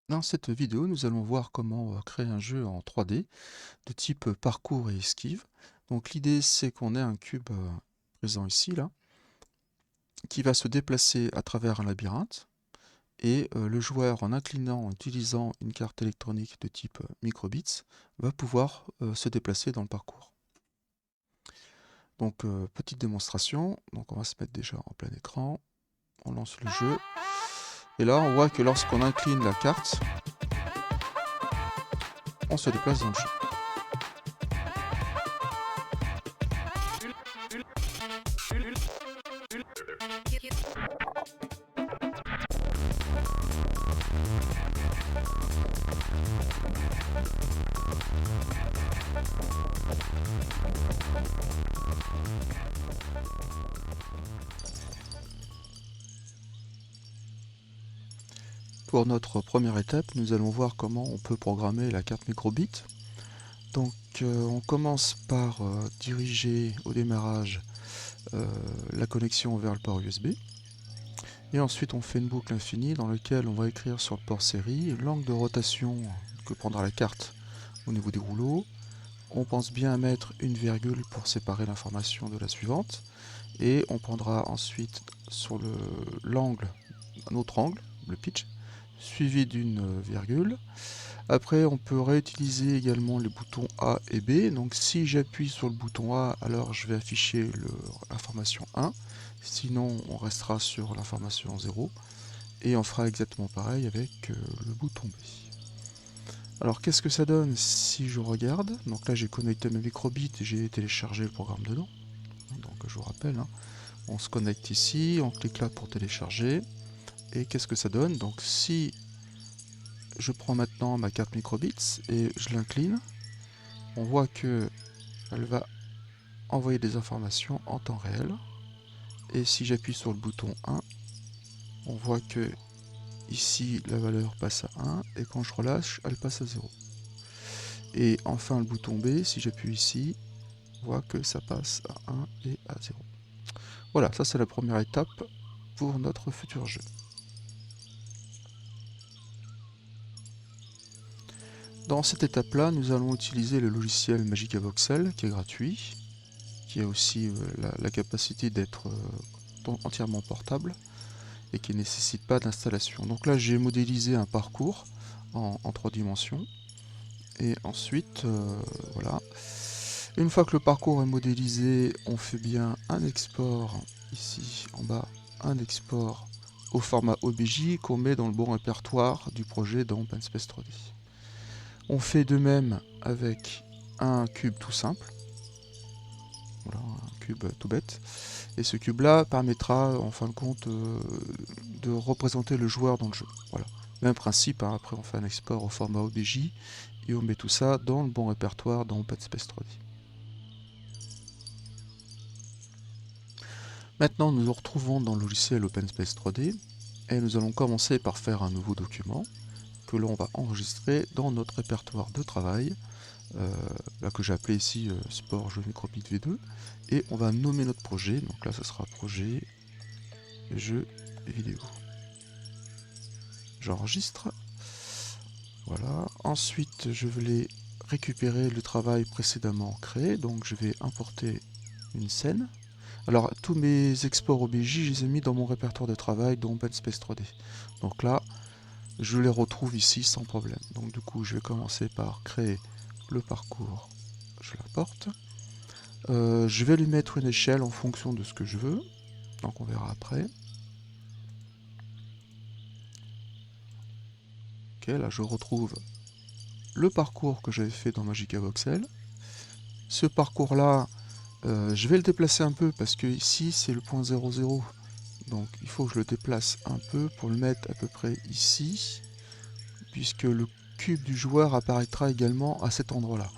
Dans cette vidéo, nous allons voir comment créer un jeu en 3D de type parcours et esquive. Donc l'idée c'est qu'on ait un cube présent ici, là, qui va se déplacer à travers un labyrinthe et le joueur, en inclinant, en utilisant une carte électronique de type microbits, va pouvoir se déplacer dans le parcours. Donc petite démonstration, donc on va se mettre déjà en plein écran, on lance le jeu et là on voit que lorsqu'on incline la carte, on se déplace dans le jeu. Pour notre première étape, nous allons voir comment on peut programmer la carte microbit. Donc on commence par diriger au démarrage la connexion vers le port USB. Et ensuite on fait une boucle infinie dans laquelle on va écrire sur le port série l'angle de rotation que prendra la carte au niveau des rouleaux. On pense bien à mettre une virgule pour séparer l'information de la suivante. Et on prendra ensuite sur l'angle un autre angle, le pitch, suivi d'une virgule. Après, on peut réutiliser également les boutons A et B. Donc si j'appuie sur le bouton A, alors je vais afficher l'information 1. Sinon, on restera sur l'information 0. Et on fera exactement pareil avec le bouton B. Alors qu'est-ce que ça donne si je regarde? Donc là j'ai connecté mes microbits et j'ai téléchargé le programme dedans. Donc je vous rappelle, hein, on se connecte ici, on clique là pour télécharger. Et qu'est-ce que ça donne? Donc si je prends maintenant ma carte microbits et je l'incline, on voit que elle va envoyer des informations en temps réel. Et si j'appuie sur le bouton 1, on voit que ici la valeur passe à 1 et quand je relâche, elle passe à 0. Et enfin le bouton B, si j'appuie ici, on voit que ça passe à 1 et à 0. Voilà, ça c'est la première étape pour notre futur jeu. Dans cette étape-là, nous allons utiliser le logiciel Magica Voxel qui est gratuit, qui a aussi la capacité d'être entièrement portable et qui ne nécessite pas d'installation. Donc là j'ai modélisé un parcours en 3 dimensions et ensuite voilà. Une fois que le parcours est modélisé, on fait bien un export ici en bas, un export au format OBJ qu'on met dans le bon répertoire du projet dans OpenSpace 3D. On fait de même avec un cube tout simple. Voilà, un cube tout bête. Et ce cube-là permettra, en fin de compte, de représenter le joueur dans le jeu. Voilà. Même principe, hein. Après on fait un export au format OBJ et on met tout ça dans le bon répertoire dans OpenSpace 3D. Maintenant nous nous retrouvons dans le logiciel OpenSpace 3D et nous allons commencer par faire un nouveau document que l'on va enregistrer dans notre répertoire de travail là que j'ai appelé ici Sport Jeu Microbit V2 et on va nommer notre projet, donc là ce sera projet jeu vidéo. J'enregistre, voilà, ensuite je vais récupérer le travail précédemment créé, donc je vais importer une scène. Alors tous mes exports OBJ je les ai mis dans mon répertoire de travail dans OpenSpace 3D, donc là je les retrouve ici sans problème. Donc du coup je vais commencer par créer le parcours, je l'importe. Je vais lui mettre une échelle en fonction de ce que je veux, donc on verra après. Ok, là je retrouve le parcours que j'avais fait dans Magica Voxel. Ce parcours là, je vais le déplacer un peu parce que ici c'est le point 00, donc il faut que je le déplace un peu pour le mettre à peu près ici, puisque le cube du joueur apparaîtra également à cet endroit là.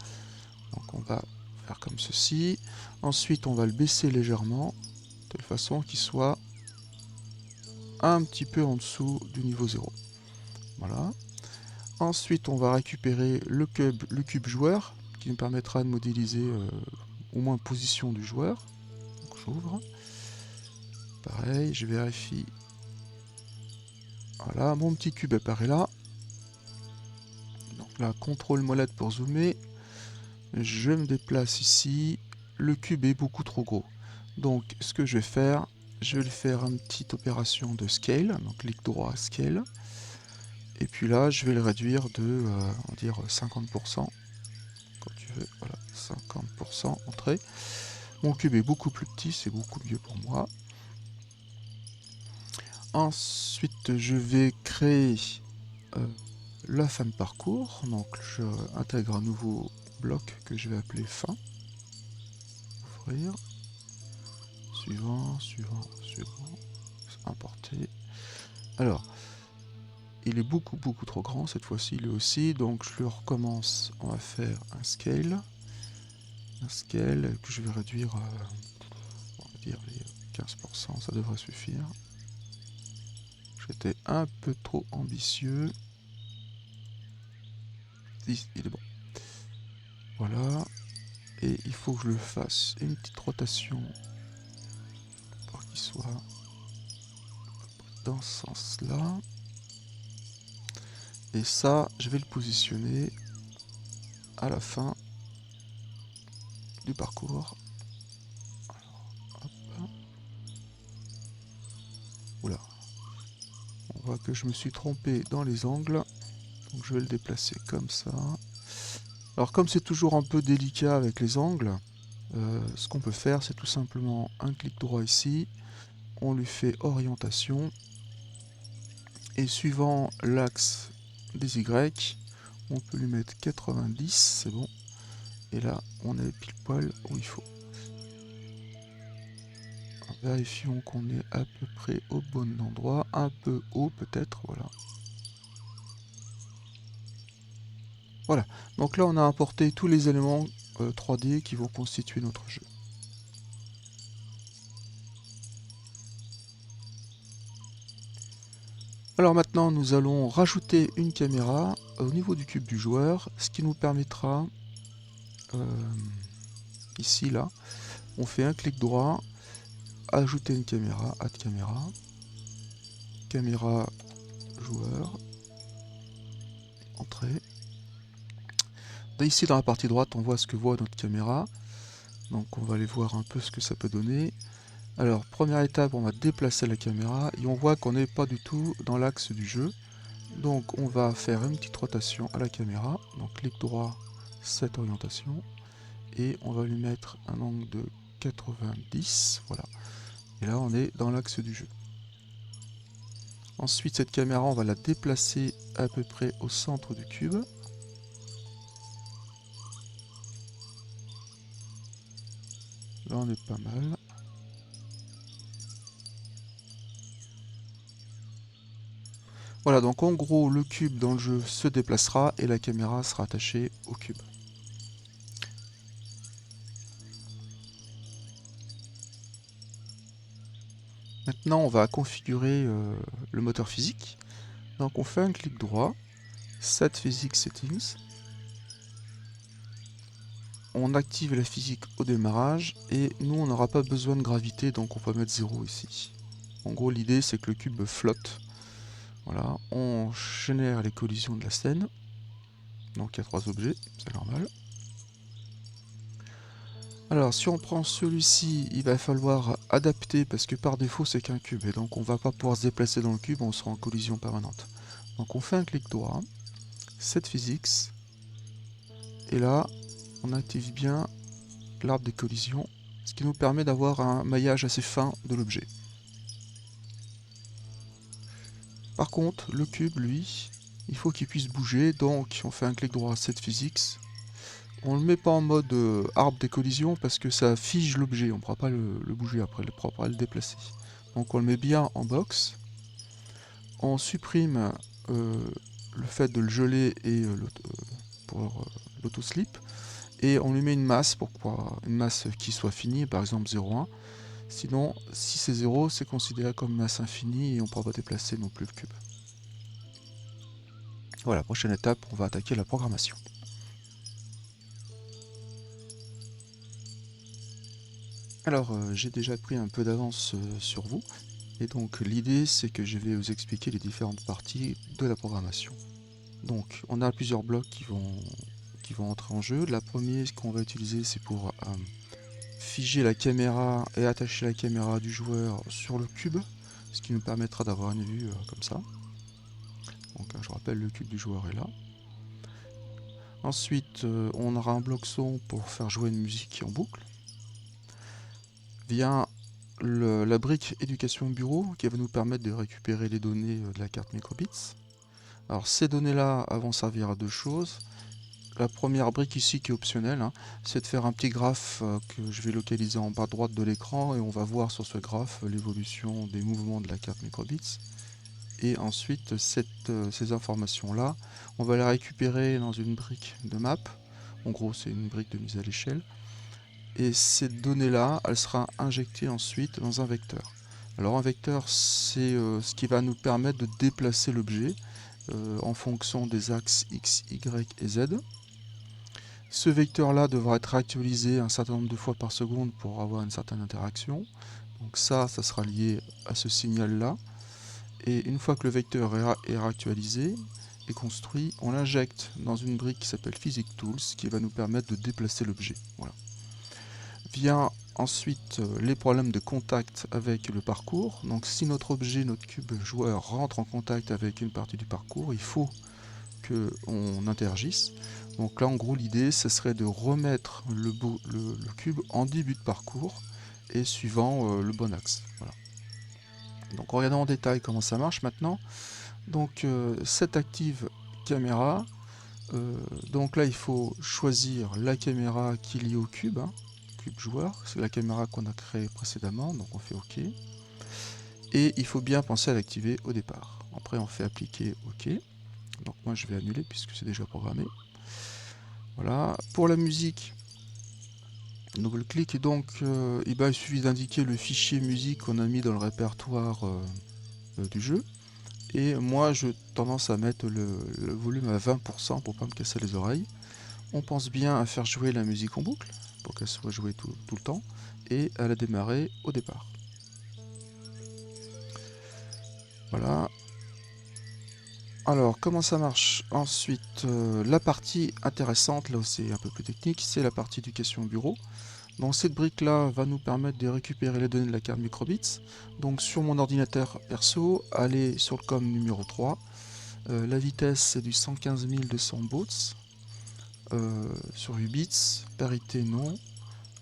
Donc on va faire comme ceci, ensuite on va le baisser légèrement, de telle façon qu'il soit un petit peu en dessous du niveau 0. Voilà. Ensuite, on va récupérer le cube joueur qui nous permettra de modéliser au moins position du joueur. J'ouvre. Pareil, je vérifie. Voilà, mon petit cube apparaît là. la contrôle molette pour zoomer. Je me déplace ici. Le cube est beaucoup trop gros. Donc ce que je vais faire, je vais lui faire une petite opération de scale. Donc clic droit, scale. Et puis là, je vais le réduire de, on va dire 50%. Quand tu veux, voilà, 50% entrée. Mon cube est beaucoup plus petit, c'est beaucoup mieux pour moi. Ensuite, je vais créer la fin de parcours. Donc, je intègre un nouveau bloc que je vais appeler fin. Ouvrir. Suivant, suivant, suivant. Importer. Alors, il est beaucoup trop grand cette fois-ci, lui aussi. Donc, je le recommence. On va faire un scale. Un scale que je vais réduire à, on va dire, les 15%. Ça devrait suffire. J'étais un peu trop ambitieux. Il est bon. Voilà. Et il faut que je le fasse une petite rotation pour qu'il soit dans ce sens-là. Et ça, je vais le positionner à la fin du parcours. Alors, hop. Oula. On voit que je me suis trompé dans les angles. Donc je vais le déplacer comme ça. Alors comme c'est toujours un peu délicat avec les angles, ce qu'on peut faire, c'est tout simplement un clic droit ici. On lui fait orientation. Et suivant l'axe des Y, on peut lui mettre 90, c'est bon. Et là, on est pile poil où il faut. Vérifions qu'on est à peu près au bon endroit, un peu haut peut-être, voilà. Voilà, donc là on a importé tous les éléments 3D qui vont constituer notre jeu. Alors maintenant nous allons rajouter une caméra au niveau du cube du joueur, ce qui nous permettra, ici là, on fait un clic droit, ajouter une caméra, add caméra, caméra joueur, entrée. Ici dans la partie droite on voit ce que voit notre caméra, donc on va aller voir un peu ce que ça peut donner. Alors première étape, on va déplacer la caméra et on voit qu'on n'est pas du tout dans l'axe du jeu. Donc on va faire une petite rotation à la caméra, donc clic droit, cette orientation, et on va lui mettre un angle de 90, voilà. Et là on est dans l'axe du jeu. Ensuite cette caméra, on va la déplacer à peu près au centre du cube. Là on est pas mal. Voilà, donc en gros le cube dans le jeu se déplacera et la caméra sera attachée au cube. Maintenant, on va configurer le moteur physique. Donc, on fait un clic droit, Set Physics Settings. On active la physique au démarrage et nous, on n'aura pas besoin de gravité, donc on peut mettre 0 ici. En gros, l'idée, c'est que le cube flotte. Voilà, on génère les collisions de la scène. Donc, il y a 3 objets, c'est normal. Alors, si on prend celui-ci, il va falloir adapter parce que par défaut, c'est qu'un cube. Et donc, on va pas pouvoir se déplacer dans le cube, on sera en collision permanente. Donc, on fait un clic droit, Set Physics. Et là, on active bien l'arbre des collisions, ce qui nous permet d'avoir un maillage assez fin de l'objet. Par contre, le cube, lui, il faut qu'il puisse bouger, donc on fait un clic droit, Set Physics. On ne le met pas en mode arbre des collisions parce que ça fige l'objet, on ne pourra pas le bouger après, on ne pourra pas le déplacer. Donc on le met bien en box. On supprime le fait de le geler et pour l'auto-slip. Et on lui met une masse, une masse qui soit finie, par exemple 0,1. Sinon, si c'est 0, c'est considéré comme masse infinie et on ne pourra pas déplacer non plus le cube. Voilà, prochaine étape, on va attaquer la programmation. Alors, j'ai déjà pris un peu d'avance sur vous. Et donc, l'idée, c'est que je vais vous expliquer les différentes parties de la programmation. Donc on a plusieurs blocs qui vont entrer en jeu. La première qu'on va utiliser, c'est pour figer la caméra et attacher la caméra du joueur sur le cube, ce qui nous permettra d'avoir une vue comme ça. Donc je rappelle, le cube du joueur est là. Ensuite, on aura un bloc son pour faire jouer une musique en boucle. Vient la brique éducation bureau qui va nous permettre de récupérer les données de la carte microbits. Alors ces données-là vont servir à deux choses. La première brique ici qui est optionnelle, hein, c'est de faire un petit graphe que je vais localiser en bas à droite de l'écran et on va voir sur ce graphe l'évolution des mouvements de la carte microbits. Et ensuite ces informations-là, on va les récupérer dans une brique de map. En gros, c'est une brique de mise à l'échelle. Et cette donnée-là, elle sera injectée ensuite dans un vecteur. Alors un vecteur, c'est ce qui va nous permettre de déplacer l'objet en fonction des axes X, Y et Z. Ce vecteur-là devra être actualisé un certain nombre de fois par seconde pour avoir une certaine interaction. Donc ça sera lié à ce signal-là. Et une fois que le vecteur est réactualisé et construit, on l'injecte dans une brique qui s'appelle Physics Tools, qui va nous permettre de déplacer l'objet. Voilà. Vient ensuite les problèmes de contact avec le parcours. Donc si notre objet, notre cube joueur rentre en contact avec une partie du parcours, il faut qu'on interagisse. Donc là en gros l'idée ce serait de remettre le cube en début de parcours et suivant le bon axe. Voilà. Donc regardons en détail comment ça marche maintenant. Donc cette active caméra, donc là il faut choisir la caméra qui est liée au cube, hein, cube joueur, c'est la caméra qu'on a créée précédemment, donc on fait OK. Et il faut bien penser à l'activer au départ. Après on fait appliquer OK. Donc moi je vais annuler puisque c'est déjà programmé. Voilà. Pour la musique, double-clic et donc il suffit d'indiquer le fichier musique qu'on a mis dans le répertoire du jeu. Et moi j'ai tendance à mettre le volume à 20% pour pas me casser les oreilles. On pense bien à faire jouer la musique en boucle pour qu'elle soit jouée tout le temps et à la démarrer au départ. Voilà. Alors comment ça marche? Ensuite la partie intéressante, là où c'est un peu plus technique, c'est la partie éducation bureau. Donc cette brique là va nous permettre de récupérer les données de la carte microbits. Donc sur mon ordinateur perso, aller sur le COM numéro 3. La vitesse c'est du 115 200 bits sur 8 bits, parité non,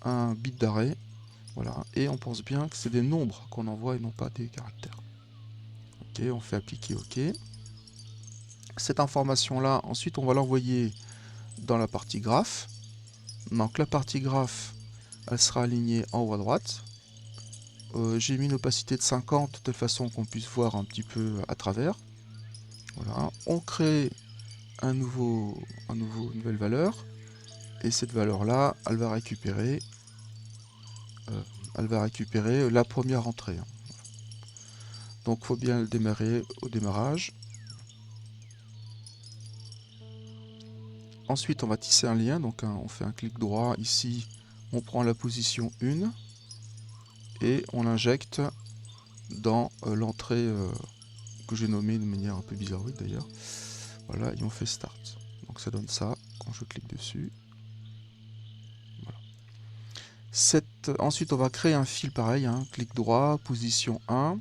un bit d'arrêt. Voilà, et on pense bien que c'est des nombres qu'on envoie et non pas des caractères. Ok, on fait appliquer OK. Cette information là, ensuite on va l'envoyer dans la partie graphe. Donc la partie graphe, elle sera alignée en haut à droite. J'ai mis une opacité de 50 de telle façon qu'on puisse voir un petit peu à travers. Voilà, on crée une nouvelle valeur et cette valeur là, elle va récupérer la première entrée. Donc il faut bien le démarrer au démarrage. Ensuite on va tisser un lien, donc on fait un clic droit ici, on prend la position 1 et on l'injecte dans l'entrée que j'ai nommée de manière un peu bizarroïde d'ailleurs. Voilà, et on fait Start. Donc ça donne ça quand je clique dessus. Voilà. Ensuite on va créer un fil pareil, hein, clic droit, position 1,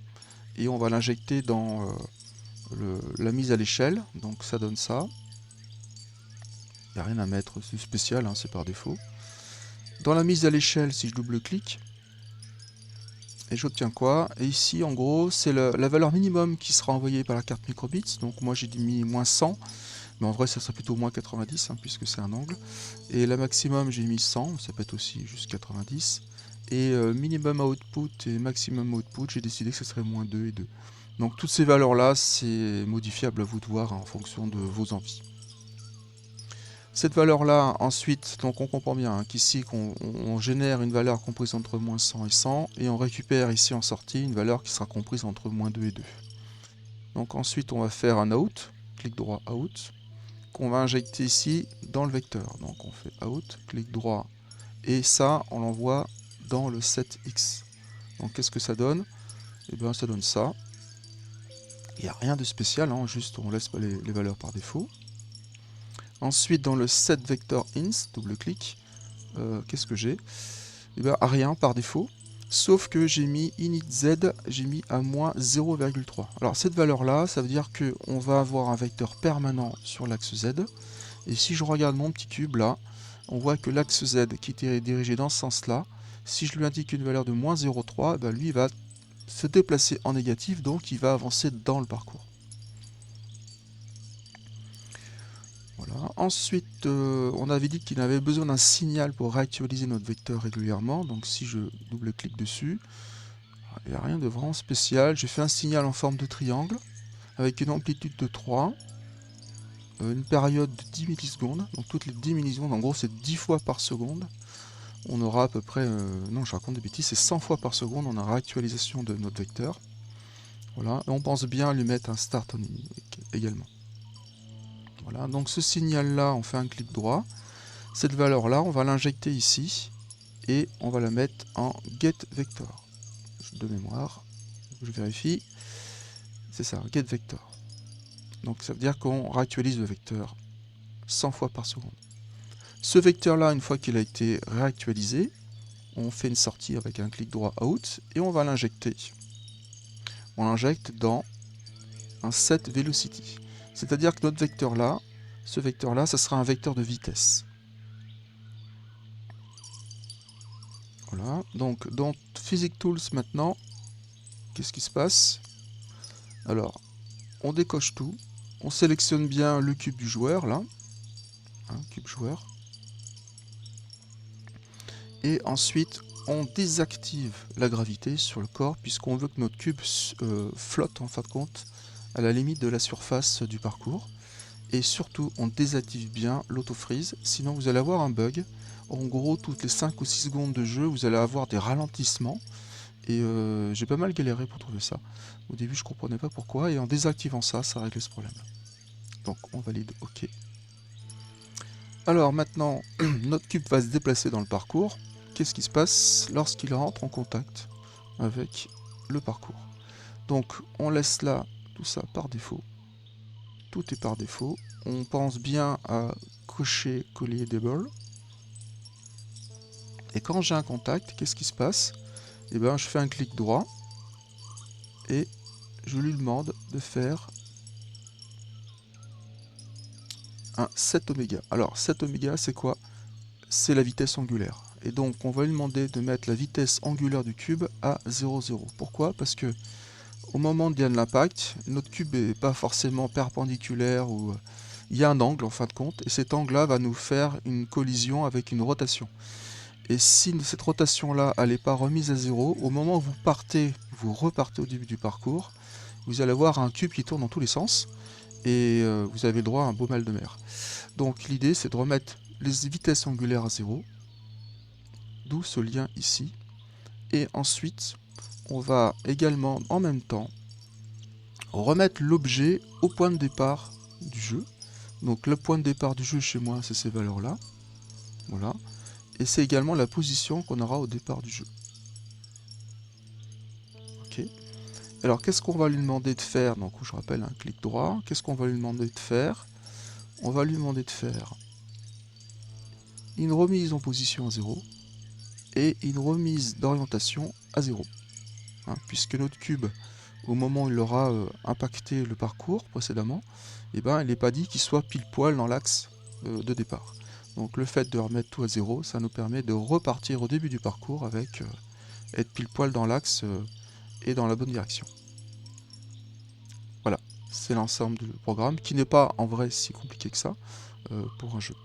et on va l'injecter dans la mise à l'échelle, donc ça donne ça. Il n'y a rien à mettre, c'est spécial, hein, c'est par défaut. Dans la mise à l'échelle, si je double-clique, et j'obtiens quoi? Et ici, en gros, c'est la valeur minimum qui sera envoyée par la carte microbits. Donc moi, j'ai mis moins 100, mais en vrai, ça serait plutôt moins 90, hein, puisque c'est un angle. Et la maximum, j'ai mis 100, ça peut être aussi juste 90. Et minimum output et maximum output, j'ai décidé que ce serait moins 2 et 2. Donc toutes ces valeurs-là, c'est modifiable à vous de voir, hein, en fonction de vos envies. Cette valeur-là, ensuite, donc on comprend bien, hein, qu'ici on génère une valeur comprise entre moins 100 et 100, et on récupère ici en sortie une valeur qui sera comprise entre moins 2 et 2. Donc ensuite on va faire un out, clic droit out, qu'on va injecter ici dans le vecteur. Donc on fait out, clic droit, et ça on l'envoie dans le set X. Donc qu'est-ce que ça donne? Eh bien ça donne ça. Il n'y a rien de spécial, hein, juste on laisse les valeurs par défaut. Ensuite, dans le set vector ins, double-clic, qu'est-ce que j'ai? Eh bien, rien par défaut, sauf que j'ai mis init z, j'ai mis à moins 0,3. Alors cette valeur-là, ça veut dire qu'on va avoir un vecteur permanent sur l'axe z, et si je regarde mon petit cube là, on voit que l'axe z qui était dirigé dans ce sens-là, si je lui indique une valeur de moins 0,3, eh bien, lui va se déplacer en négatif, donc il va avancer dans le parcours. Voilà. Ensuite, on avait dit qu'il avait besoin d'un signal pour réactualiser notre vecteur régulièrement. Donc si je double-clique dessus, il n'y a rien de vraiment spécial. J'ai fait un signal en forme de triangle avec une amplitude de 3, une période de 10 millisecondes. Donc toutes les 10 millisecondes, en gros c'est 10 fois par seconde. On aura à peu près, non je raconte des bêtises, c'est 100 fois par seconde, on a réactualisation de notre vecteur. Voilà, et on pense bien lui mettre un start on également. Voilà, donc ce signal-là, on fait un clic droit. Cette valeur-là, on va l'injecter ici et on va la mettre en getVector. De mémoire, je vérifie. C'est ça, getVector. Donc ça veut dire qu'on réactualise le vecteur 100 fois par seconde. Ce vecteur-là, une fois qu'il a été réactualisé, on fait une sortie avec un clic droit out et on va l'injecter. On l'injecte dans un set velocity. C'est-à-dire que notre vecteur-là, ce vecteur-là, ça sera un vecteur de vitesse. Voilà, donc dans Physics Tools maintenant, qu'est-ce qui se passe? Alors, on décoche tout, on sélectionne bien le cube du joueur, là, hein, cube joueur, et ensuite on désactive la gravité sur le corps, puisqu'on veut que notre cube flotte en fin de compte à la limite de la surface du parcours, et surtout on désactive bien l'autofreeze, sinon vous allez avoir un bug. En gros, toutes les 5 ou 6 secondes de jeu, vous allez avoir des ralentissements. Et j'ai pas mal galéré pour trouver ça. Au début, je comprenais pas pourquoi. Et en désactivant ça, ça réglait ce problème. Donc, on valide OK. Alors maintenant, notre cube va se déplacer dans le parcours. Qu'est-ce qui se passe lorsqu'il rentre en contact avec le parcours? Donc, on laisse là tout ça par défaut. Tout est par défaut. On pense bien à cocher collier Dable. Et quand j'ai un contact, qu'est-ce qui se passe? Eh bien, je fais un clic droit et je lui demande de faire un 7 oméga. Alors 7 oméga c'est quoi? C'est la vitesse angulaire. Et donc on va lui demander de mettre la vitesse angulaire du cube à 0,0. Pourquoi? Parce que au moment de l'impact, notre cube n'est pas forcément perpendiculaire ou il y a un angle en fin de compte, et cet angle-là va nous faire une collision avec une rotation. Et si cette rotation-là n'est pas remise à 0, au moment où vous partez, vous repartez au début du parcours, vous allez avoir un cube qui tourne dans tous les sens, et vous avez le droit à un beau mal de mer. Donc l'idée c'est de remettre les vitesses angulaires à 0, d'où ce lien ici, et ensuite on va également en même temps remettre l'objet au point de départ du jeu. Donc le point de départ du jeu chez moi c'est ces valeurs là, voilà, et c'est également la position qu'on aura au départ du jeu. Ok. Alors qu'est-ce qu'on va lui demander de faire? Donc je rappelle un clic droit, qu'est-ce qu'on va lui demander de faire? On va lui demander de faire une remise en position à 0 et une remise d'orientation à 0. Hein, puisque notre cube, au moment où il aura impacté le parcours précédemment, eh ben, il n'est pas dit qu'il soit pile poil dans l'axe de départ. Donc le fait de remettre tout à 0, ça nous permet de repartir au début du parcours avec être pile poil dans l'axe et dans la bonne direction. Voilà, c'est l'ensemble du programme qui n'est pas en vrai si compliqué que ça pour un jeu.